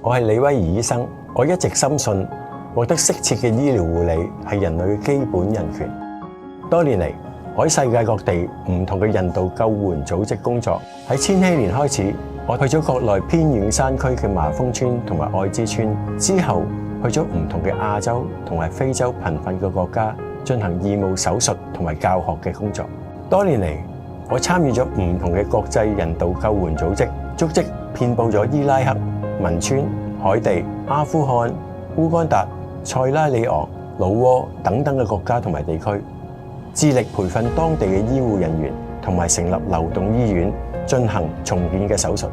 我係李威儀醫生。我一直深信獲得適切嘅醫療護理係人類嘅基本人權。多年嚟，我喺世界各地唔同嘅人道救援組織工作。喺千禧年開始，我去咗國內偏遠山區嘅麻風村同埋愛滋村，之後去咗唔同嘅亞洲同埋非洲貧困嘅國家進行義務手術同埋教學嘅工作。多年嚟，我參與咗唔同嘅國際人道救援組織，足跡遍佈咗伊拉克、汶川、海地、阿富汗、烏干達、塞拉利昂、老撾等等嘅國家同埋地區，致力培訓當地嘅醫護人員同埋成立流動醫院進行重建嘅手術。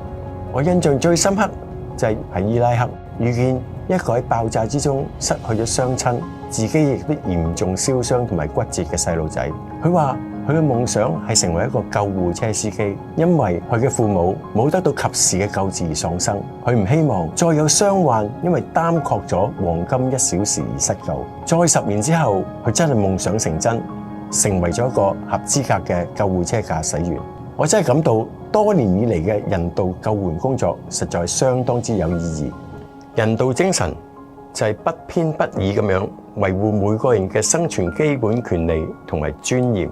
我印象最深刻就係喺伊拉克遇見一個喺爆炸之中失去咗雙親，自己亦都嚴重燒傷同埋骨折嘅細路仔。佢話佢嘅夢想係成為一個救護車司機，因為佢嘅父母冇得到及時嘅救治而喪生。佢唔希望再有傷患因為耽擱咗黃金1小時而失救。再10年之後，佢真係夢想成真，成為咗一個合資格嘅救護車駕駛員。我真係感到多年以嚟嘅人道救援工作實在相當之有意義。人道精神就係不偏不倚咁樣維護每個人嘅生存基本權利同埋尊嚴。